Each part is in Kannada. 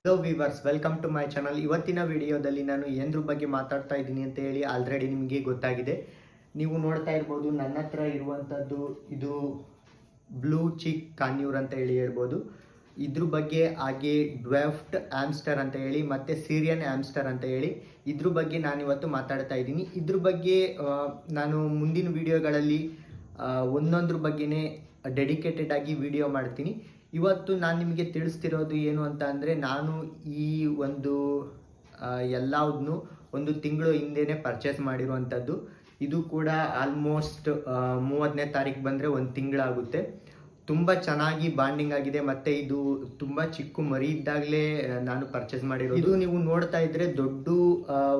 Hello viewers, welcome to my channel. ಇವತ್ತಿನ ವಿಡಿಯೋದಲ್ಲಿ ನಾನು ಏನ್ರ ಬಗ್ಗೆ ಮಾತಾಡ್ತಾ ಇದ್ದೀನಿ ಅಂತ ಹೇಳಿ ಆಲ್ರೆಡಿ ನಿಮಗೆ ಗೊತ್ತಾಗಿದೆ. ನೀವು ನೋಡ್ತಾ ಇರ್ಬೋದು, ನನ್ನ ಹತ್ರ ಇರುವಂಥದ್ದು ಇದು ಬ್ಲೂ ಚಿಕ್ ಕಾನ್ಯೂರ್ ಅಂತ ಹೇಳಿ ಹೇಳ್ಬೋದು. ಇದ್ರ ಬಗ್ಗೆ ಹಾಗೆ ಡ್ವಾಫ್ಟ್ ಆಮ್ಸ್ಟರ್ ಅಂತ ಹೇಳಿ ಮತ್ತು ಸಿರಿಯನ್ ಆಮ್ಸ್ಟರ್ ಅಂತ ಹೇಳಿ ಇದ್ರ ಬಗ್ಗೆ ನಾನಿವತ್ತು ಮಾತಾಡ್ತಾ ಇದ್ದೀನಿ. ಇದ್ರ ಬಗ್ಗೆ ನಾನು ಮುಂದಿನ ವಿಡಿಯೋಗಳಲ್ಲಿ ಒಂದೊಂದ್ರ ಬಗ್ಗೆನೇ ಡೆಡಿಕೇಟೆಡ್ ಆಗಿ ವಿಡಿಯೋ ಮಾಡ್ತೀನಿ. ಇವತ್ತು ನಾನು ನಿಮಗೆ ತಿಳಿಸ್ತಿರೋದು ಏನು ಅಂತ ಅಂದರೆ, ನಾನು ಈ ಒಂದು ಎಲ್ಲದನ್ನು ಒಂದು ತಿಂಗಳು ಹಿಂದೆಯೇ ಪರ್ಚೇಸ್ ಮಾಡಿರುವಂಥದ್ದು. ಇದು ಕೂಡ ಆಲ್ಮೋಸ್ಟ್ 30ನೇ ತಾರೀಕು ಬಂದರೆ ಒಂದು ತಿಂಗಳಾಗುತ್ತೆ. ತುಂಬ ಚೆನ್ನಾಗಿ ಬಾಂಡಿಂಗ್ ಆಗಿದೆ ಮತ್ತು ಇದು ತುಂಬ ಚಿಕ್ಕ ಮರಿ ಇದ್ದಾಗಲೇ ನಾನು ಪರ್ಚೇಸ್ ಮಾಡಿರೋದು. ಇದು ನೀವು ನೋಡ್ತಾ ಇದ್ರೆ ದೊಡ್ಡ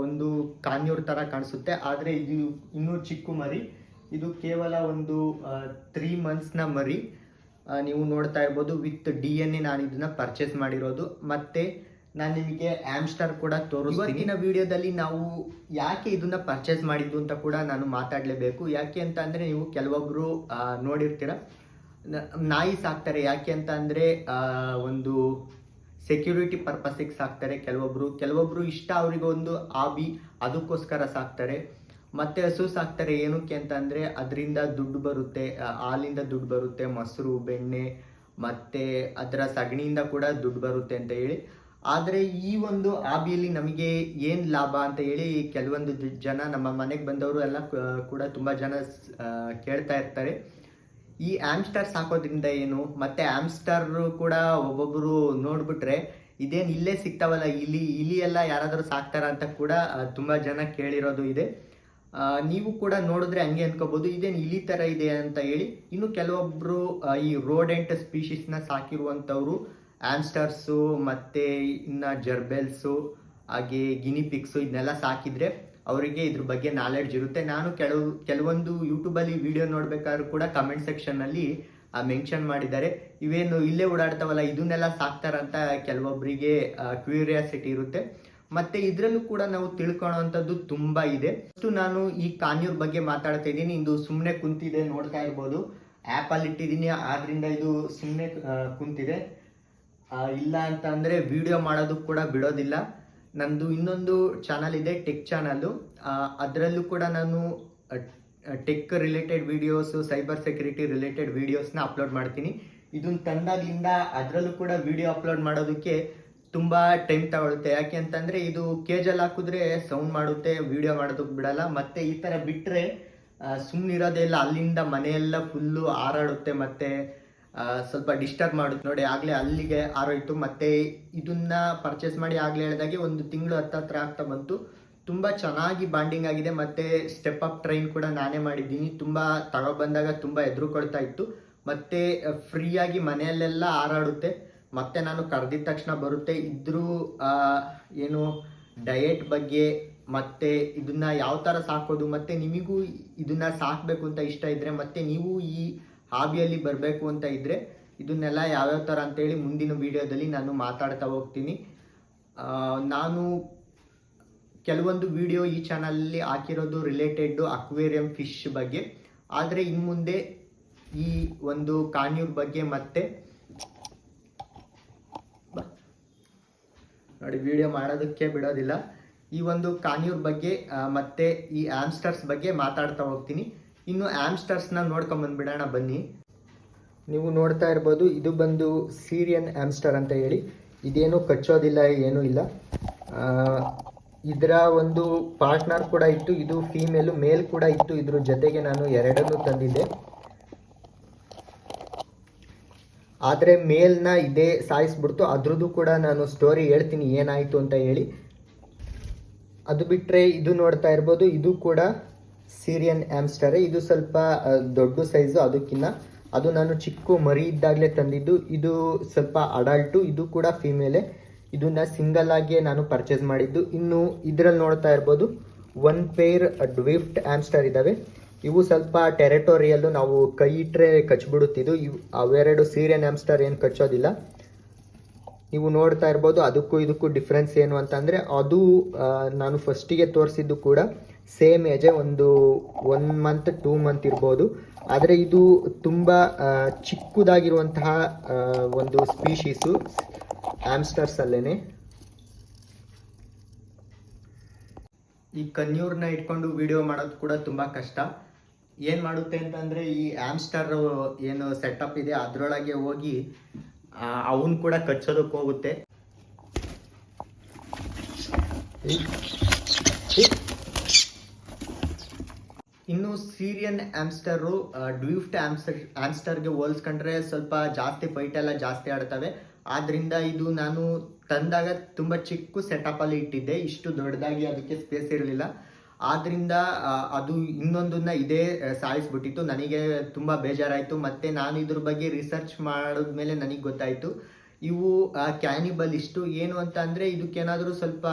ಒಂದು ಕಾನ್ಯೂರ್ ಥರ ಕಾಣಿಸುತ್ತೆ, ಆದರೆ ಇದು ಇನ್ನೂ ಚಿಕ್ಕ ಮರಿ. ಇದು ಕೇವಲ ಒಂದು 3 ಮಂತ್ಸ್ನ ಮರಿ. ನೀವು ನೋಡ್ತಾ ಇರ್ಬೋದು, ವಿತ್ DNA ನಾನು ಇದನ್ನ ಪರ್ಚೇಸ್ ಮಾಡಿರೋದು. ಮತ್ತೆ ನಾನು ನಿಮಗೆ ಆಮ್ಸ್ಟರ್ ಕೂಡ ತೋರಿಸ್ತೀನಿ. ಇವತ್ತಿನ ವಿಡಿಯೋದಲ್ಲಿ ನಾವು ಯಾಕೆ ಇದನ್ನ ಪರ್ಚೇಸ್ ಮಾಡಿದ್ದು ಅಂತ ಕೂಡ ನಾನು ಮಾತಾಡಲೇಬೇಕು. ಯಾಕೆ ಅಂತ ಅಂದರೆ, ನೀವು ಕೆಲವೊಬ್ಬರು ನೋಡಿರ್ತೀರ, ನಾಯಿ ಸಾಕ್ತಾರೆ. ಯಾಕೆ ಅಂತ ಅಂದರೆ ಒಂದು ಸೆಕ್ಯೂರಿಟಿ ಪರ್ಪಸ್ಸಿಗೆ ಸಾಕ್ತಾರೆ. ಕೆಲವೊಬ್ರು ಇಷ್ಟ, ಅವರಿಗೆ ಒಂದು ಹಾಬಿ, ಅದಕ್ಕೋಸ್ಕರ ಸಾಕ್ತಾರೆ. ಮತ್ತೆ ಹಸು ಸಾಕ್ತಾರೆ. ಏನಕ್ಕೆ ಅಂತ ಅಂದರೆ ಅದರಿಂದ ದುಡ್ಡು ಬರುತ್ತೆ, ಹಾಲಿಂದ ದುಡ್ಡು ಬರುತ್ತೆ, ಮೊಸರು, ಬೆಣ್ಣೆ, ಮತ್ತೆ ಅದರ ಸಗಣಿಯಿಂದ ಕೂಡ ದುಡ್ಡು ಬರುತ್ತೆ ಅಂತ ಹೇಳಿ. ಆದರೆ ಈ ಒಂದು ಹಾಬಿಯಲ್ಲಿ ನಮಗೆ ಏನು ಲಾಭ ಅಂತ ಹೇಳಿ ಕೆಲವೊಂದು ಜನ, ನಮ್ಮ ಮನೆಗೆ ಬಂದವರು ಎಲ್ಲ ಕೂಡ ತುಂಬ ಜನ ಕೇಳ್ತಾ ಇರ್ತಾರೆ, ಈ ಆಮ್ಸ್ಟರ್ ಸಾಕೋದ್ರಿಂದ ಏನು, ಮತ್ತೆ ಆಮ್ಸ್ಟರ್ ಕೂಡ ಒಬ್ಬೊಬ್ಬರು ನೋಡ್ಬಿಟ್ರೆ ಇದೇನು ಇಲ್ಲೇ ಸಿಗ್ತಾವಲ್ಲ, ಇಲಿ ಎಲ್ಲ ಯಾರಾದರೂ ಸಾಕ್ತಾರ ಅಂತ ಕೂಡ ತುಂಬ ಜನ ಕೇಳಿರೋದು ಇದೆ. ನೀವು ಕೂಡ ನೋಡಿದ್ರೆ ಹಂಗೆ ಅನ್ಕೋಬಹುದು, ಇದೇನು ಇಲಿ ಥರ ಇದೆ ಅಂತ ಹೇಳಿ. ಇನ್ನು ಕೆಲವೊಬ್ಬರು ಈ ರೋಡೆಂಟ್ ಸ್ಪೀಶೀಸ್ನ ಸಾಕಿರುವಂಥವ್ರು, ಆಮ್ಸ್ಟರ್ಸು ಮತ್ತು ಇನ್ನು ಜರ್ಬೆಲ್ಸು, ಹಾಗೆ ಗಿನಿಪಿಕ್ಸು ಇದನ್ನೆಲ್ಲ ಸಾಕಿದರೆ ಅವರಿಗೆ ಇದ್ರ ಬಗ್ಗೆ ನಾಲೆಡ್ಜ್ ಇರುತ್ತೆ. ನಾನು ಕೆಲವೊಂದು ಯೂಟ್ಯೂಬಲ್ಲಿ ವಿಡಿಯೋ ನೋಡ್ಬೇಕಾದ್ರೂ ಕೂಡ ಕಮೆಂಟ್ ಸೆಕ್ಷನ್ನಲ್ಲಿ ಮೆನ್ಷನ್ ಮಾಡಿದ್ದಾರೆ, ಇವೇನು ಇಲ್ಲೇ ಓಡಾಡ್ತಾವಲ್ಲ ಇದನ್ನೆಲ್ಲ ಸಾಕ್ತಾರಂತ ಕೆಲವೊಬ್ಬರಿಗೆ ಕ್ಯೂರಿಯಾಸಿಟಿ ಇರುತ್ತೆ. ಮತ್ತೆ ಇದರಲ್ಲೂ ಕೂಡ ನಾವು ತಿಳ್ಕೊಳ್ಳೋವಂಥದ್ದು ತುಂಬ ಇದೆ. ಅಷ್ಟು ನಾನು ಈ ಕಾನ್ಯೂರ್ ಬಗ್ಗೆ ಮಾತಾಡ್ತಾ ಇದ್ದೀನಿ. ಇದು ಸುಮ್ಮನೆ ಕುಂತಿದೆ, ನೋಡ್ತಾ ಇರ್ಬೋದು. ಆ್ಯಪಲ್ಲಿ ಇಟ್ಟಿದ್ದೀನಿ, ಆದ್ರಿಂದ ಇದು ಸುಮ್ಮನೆ ಕುಂತಿದೆ. ಇಲ್ಲ ಅಂತ ಅಂದರೆ ವಿಡಿಯೋ ಮಾಡೋದಕ್ಕೆ ಕೂಡ ಬಿಡೋದಿಲ್ಲ. ನಂದು ಇನ್ನೊಂದು ಚಾನಲ್ ಇದೆ, ಟೆಕ್ ಚಾನಲ್ಲು. ಅದರಲ್ಲೂ ಕೂಡ ನಾನು tech related videos, cyber security related ವಿಡಿಯೋಸ್ನ ಅಪ್ಲೋಡ್ ಮಾಡ್ತೀನಿ. ಇದನ್ನು ತಂದಾಗ್ಲಿಂದ ಅದರಲ್ಲೂ ಕೂಡ ವಿಡಿಯೋ ಅಪ್ಲೋಡ್ ಮಾಡೋದಕ್ಕೆ ತುಂಬ ಟೈಮ್ ತಗೊಳುತ್ತೆ. ಯಾಕೆ ಅಂತಂದರೆ ಇದು ಕೇಜಲ್ಲಿ ಹಾಕಿದ್ರೆ ಸೌಂಡ್ ಮಾಡುತ್ತೆ, ವಿಡಿಯೋ ಮಾಡೋದಕ್ಕೆ ಬಿಡಲ್ಲ. ಮತ್ತು ಈ ಥರ ಬಿಟ್ಟರೆ ಸುಮ್ಮನಿರೋದೇ ಇಲ್ಲ, ಅಲ್ಲಿಂದ ಮನೆಯೆಲ್ಲ ಫುಲ್ಲು ಹಾರಾಡುತ್ತೆ, ಮತ್ತು ಸ್ವಲ್ಪ ಡಿಸ್ಟರ್ಬ್ ಮಾಡುತ್ತೆ. ನೋಡಿ, ಆಗಲೇ ಅಲ್ಲಿಗೆ ಹಾರೋಯ್ತು. ಮತ್ತು ಇದನ್ನ ಪರ್ಚೇಸ್ ಮಾಡಿ ಆಗಲೇ ಹೇಳಿದಾಗೆ ಒಂದು ತಿಂಗಳು ಹತ್ರ ಆಗ್ತಾ ಬಂತು. ತುಂಬ ಚೆನ್ನಾಗಿ ಬಾಂಡಿಂಗ್ ಆಗಿದೆ. ಮತ್ತು ಸ್ಟೆಪ್ ಅಪ್ ಟ್ರೈನ್ ಕೂಡ ನಾನೇ ಮಾಡಿದ್ದೀನಿ. ತುಂಬ ತಗೊಬಂದಾಗ ತುಂಬ ಎದುರುಕೊಳ್ತಾ ಇತ್ತು. ಮತ್ತು ಫ್ರೀಯಾಗಿ ಮನೆಯಲ್ಲೆಲ್ಲ ಹಾರಾಡುತ್ತೆ. ಮತ್ತೆ ನಾನು ಕರೆದಿದ ತಕ್ಷಣ ಬರುತ್ತೆ. ಇದ್ರೂ ಏನು ಡಯೆಟ್ ಬಗ್ಗೆ, ಮತ್ತು ಇದನ್ನ ಯಾವ ಥರ ಸಾಕೋದು, ಮತ್ತು ನಿಮಗೂ ಇದನ್ನ ಸಾಕಬೇಕು ಅಂತ ಇಷ್ಟ ಇದ್ದರೆ, ಮತ್ತು ನೀವು ಈ ಹಾಬಿಯಲ್ಲಿ ಬರಬೇಕು ಅಂತ ಇದ್ದರೆ ಇದನ್ನೆಲ್ಲ ಯಾವ್ಯಾವ ಥರ ಅಂತೇಳಿ ಮುಂದಿನ ವಿಡಿಯೋದಲ್ಲಿ ನಾನು ಮಾತಾಡ್ತಾ ಹೋಗ್ತೀನಿ. ನಾನು ಕೆಲವೊಂದು ವಿಡಿಯೋ ಈ ಚಾನಲಲ್ಲಿ ಹಾಕಿರೋದು ರಿಲೇಟೆಡ್ ಅಕ್ವೇರಿಯಂ ಫಿಶ್ ಬಗ್ಗೆ. ಆದರೆ ಇನ್ನು ಮುಂದೆ ಈ ಒಂದು ಕಾನ್ಯೂರ್ ಬಗ್ಗೆ ಮತ್ತೆ ನೋಡಿ, ವಿಡಿಯೋ ಮಾಡೋದಕ್ಕೆ ಬಿಡೋದಿಲ್ಲ. ಈ ಒಂದು ಕಾನ್ಯೂರ್ ಬಗ್ಗೆ ಮತ್ತೆ ಈ ಆಮ್ಸ್ಟರ್ಸ್ ಬಗ್ಗೆ ಮಾತಾಡ್ತಾ ಹೋಗ್ತೀನಿ. ಇನ್ನು ಆಮ್ಸ್ಟರ್ಸ್ನ ನೋಡ್ಕೊಂಬಂದ್ಬಿಡೋಣ ಬನ್ನಿ. ನೀವು ನೋಡ್ತಾ ಇರ್ಬೋದು, ಇದು ಬಂದು ಸಿರಿಯನ್ ಆಮ್ಸ್ಟರ್ ಅಂತ ಹೇಳಿ. ಇದೇನು ಕಚ್ಚೋದಿಲ್ಲ, ಏನೂ ಇಲ್ಲ. ಇದರ ಒಂದು ಪಾರ್ಟ್ನರ್ ಕೂಡ ಇತ್ತು, ಇದು ಫೀಮೇಲು, ಮೇಲ್ ಕೂಡ ಇತ್ತು. ಇದ್ರ ಜೊತೆಗೆ ನಾನು ಎರಡನ್ನೂ ತಂದಿದ್ದೆ. ಆದರೆ ಮೇಲ್ನ ಇದೇ ಸಾಯಿಸ್ಬಿಡ್ತು. ಅದ್ರದ್ದು ಕೂಡ ನಾನು ಸ್ಟೋರಿ ಹೇಳ್ತೀನಿ ಏನಾಯಿತು ಅಂತ ಹೇಳಿ. ಅದು ಬಿಟ್ಟರೆ ಇದು ನೋಡ್ತಾ ಇರ್ಬೋದು, ಇದು ಕೂಡ ಸಿರಿಯನ್ ಆಮ್ಸ್ಟರೇ. ಇದು ಸ್ವಲ್ಪ ದೊಡ್ಡ ಸೈಜು ಅದಕ್ಕಿಂತ. ಅದು ನಾನು ಚಿಕ್ಕ ಮರಿ ಇದ್ದಾಗಲೇ ತಂದಿದ್ದು. ಇದು ಸ್ವಲ್ಪ ಅಡಲ್ಟು, ಇದು ಕೂಡ ಫೀಮೇಲೆ. ಇದನ್ನ ಸಿಂಗಲ್ ಆಗಿ ನಾನು ಪರ್ಚೇಸ್ ಮಾಡಿದ್ದು. ಇನ್ನು ಇದರಲ್ಲಿ ನೋಡ್ತಾ ಇರ್ಬೋದು, 1 ಪೇರ್ ಡ್ವಿಫ್ಟ್ ಆಮ್ಸ್ಟರ್ ಇದ್ದಾವೆ. ಇವು ಸ್ವಲ್ಪ ಟೆರಿಟೋರಿಯಲ್ಲು, ನಾವು ಕೈ ಇಟ್ಟರೆ ಕಚ್ಬಿಡುತ್ತಿದ್ದು. ಅವೆರಡು ಸಿರಿಯನ್ ಆಮ್ಸ್ಟರ್ ಏನು ಕಚ್ಚೋದಿಲ್ಲ. ನೀವು ನೋಡ್ತಾ ಇರ್ಬೋದು, ಅದಕ್ಕೂ ಇದಕ್ಕೂ ಡಿಫ್ರೆನ್ಸ್ ಏನು ಅಂತಂದರೆ, ಅದು ನಾನು ಫಸ್ಟಿಗೆ ತೋರಿಸಿದ್ದು ಕೂಡ ಸೇಮ್ ಏಜೆ, ಒಂದು 1 ಮಂತ್ 2 ಮಂತ್ ಇರ್ಬೋದು. ಆದರೆ ಇದು ತುಂಬ ಚಿಕ್ಕದಾಗಿರುವಂತಹ ಒಂದು ಸ್ಪೀಶೀಸು. ಆಮ್ಸ್ಟರ್ಸ್ ಅಲ್ಲೇನೆ. ಈ ಕನ್ಯೂರ್ನ ಇಟ್ಕೊಂಡು ವಿಡಿಯೋ ಮಾಡೋದು ಕೂಡ ತುಂಬ ಕಷ್ಟ. ಏನು ಮಾಡುತ್ತೆ ಅಂತಂದರೆ ಈ ಆಮ್ಸ್ಟರ್ ಏನು ಸೆಟಪ್ ಇದೆ ಅದರೊಳಗೆ ಹೋಗಿ ಅವನು ಕೂಡ ಕಚ್ಚೋದಕ್ಕೆ ಹೋಗುತ್ತೆ. ಇನ್ನು ಸೀರಿಯನ್ ಆಮ್ಸ್ಟರು ಡ್ವಿಫ್ಟ್ ಆಮ್ಸ್ಟರ್ಗೆ ಹೋಲಿಸ್ಕೊಂಡ್ರೆ ಸ್ವಲ್ಪ ಜಾಸ್ತಿ ಫೈಟ್ ಎಲ್ಲ ಜಾಸ್ತಿ ಆಡ್ತವೆ. ಆದ್ದರಿಂದ ಇದು ನಾನು ತಂದಾಗ ತುಂಬ ಚಿಕ್ಕ ಸೆಟಪಲ್ಲಿ ಇಟ್ಟಿದ್ದೆ, ಇಷ್ಟು ದೊಡ್ಡದಾಗಿ ಅದಕ್ಕೆ ಸ್ಪೇಸ್ ಇರಲಿಲ್ಲ. ಆದ್ದರಿಂದ ಅದು ಇನ್ನೊಂದನ್ನ ಇದೇ ಸಾಯಿಸ್ಬಿಟ್ಟಿತ್ತು. ನನಗೆ ತುಂಬ ಬೇಜಾರಾಯಿತು. ಮತ್ತು ನಾನು ಇದ್ರ ಬಗ್ಗೆ ರಿಸರ್ಚ್ ಮಾಡಿದ್ಮೇಲೆ ನನಗೆ ಗೊತ್ತಾಯಿತು ಇವು ಕ್ಯಾನಿಬಲ್. ಇಷ್ಟು ಏನು ಅಂತ ಅಂದರೆ ಇದಕ್ಕೇನಾದರೂ ಸ್ವಲ್ಪ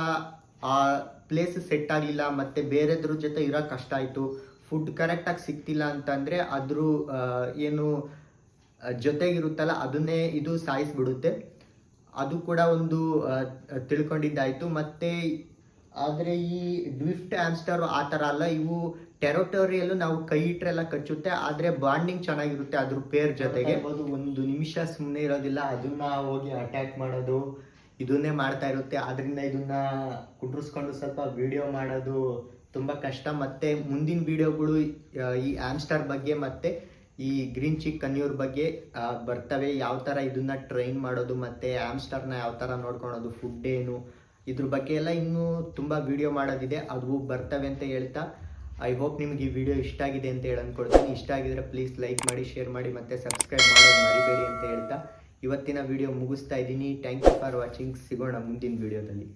ಪ್ಲೇಸ್ ಸೆಟ್ ಆಗಲಿಲ್ಲ ಮತ್ತು ಬೇರೆದ್ರ ಜೊತೆ ಇರೋಕ್ಕೆ ಕಷ್ಟ ಆಯಿತು, ಫುಡ್ ಕರೆಕ್ಟಾಗಿ ಸಿಗ್ತಿಲ್ಲ ಅಂತಂದರೆ ಅದ್ರ ಏನು ಜೊತೆಗಿರುತ್ತಲ್ಲ ಅದನ್ನೇ ಇದು ಸಾಯಿಸ್ಬಿಡುತ್ತೆ. ಅದು ಕೂಡ ಒಂದು ತಿಳ್ಕೊಂಡಿದ್ದಾಯಿತು. ಮತ್ತು ಆದರೆ ಈ ಡ್ವಿಫ್ಟ್ ಆಮ್ಸ್ಟರ್ ಆ ಥರ ಅಲ್ಲ, ಇವು ಟೆರೋಟೋರಿಯಲ್ಲೂ ನಾವು ಕೈ ಇಟ್ಟರೆಲ್ಲ ಕಚ್ಚುತ್ತೆ, ಆದರೆ ಬಾಂಡಿಂಗ್ ಚೆನ್ನಾಗಿರುತ್ತೆ ಅದ್ರ ಪೇರ್ ಜೊತೆಗೆ. ಒಂದು ನಿಮಿಷ ಸುಮ್ಮನೆ ಇರೋದಿಲ್ಲ, ಅದನ್ನ ಹೋಗಿ ಅಟ್ಯಾಕ್ ಮಾಡೋದು ಇದನ್ನೇ ಮಾಡ್ತಾ ಇರುತ್ತೆ. ಆದ್ದರಿಂದ ಇದನ್ನ ಕುಂಡ್ರಿಸ್ಕೊಂಡು ಸ್ವಲ್ಪ ವಿಡಿಯೋ ಮಾಡೋದು ತುಂಬ ಕಷ್ಟ. ಮತ್ತು ಮುಂದಿನ ವಿಡಿಯೋಗಳು ಈ ಆಮ್ಸ್ಟರ್ ಬಗ್ಗೆ ಮತ್ತು ಈ ಗ್ರೀನ್ ಚಿಕ್ ಕನ್ಯೂರ್ ಬಗ್ಗೆ ಬರ್ತವೆ. ಯಾವ ಥರ ಇದನ್ನ ಟ್ರೈನ್ ಮಾಡೋದು ಮತ್ತು ಆಮ್ಸ್ಟರ್ನ ಯಾವ ಥರ ನೋಡ್ಕೊಳೋದು, ಫುಡ್ ಏನು, ಇದ್ರ ಬಗ್ಗೆ ಎಲ್ಲ ಇನ್ನೂ ತುಂಬ ವಿಡಿಯೋ ಮಾಡೋದಿದೆ, ಅದು ಬರ್ತವೆ ಅಂತ ಹೇಳ್ತಾ ಐ ಹೋಪ್ ನಿಮ್ಗೆ ಈ ವಿಡಿಯೋ ಇಷ್ಟ ಆಗಿದೆ ಅಂತ ಹೇಳಿ ಅಂದ್ಕೊಳ್ತೀನಿ. ಇಷ್ಟ ಆಗಿದ್ರೆ ಪ್ಲೀಸ್ ಲೈಕ್ ಮಾಡಿ, ಶೇರ್ ಮಾಡಿ ಮತ್ತು ಸಬ್ಸ್ಕ್ರೈಬ್ ಮಾಡೋದು ಮರಿಬೇಡಿ ಅಂತ ಹೇಳ್ತಾ ಇವತ್ತಿನ ವಿಡಿಯೋ ಮುಗಿಸ್ತಾ ಇದ್ದೀನಿ. Thank you for watching. ಸಿಗೋಣ ಮುಂದಿನ ವಿಡಿಯೋದಲ್ಲಿ.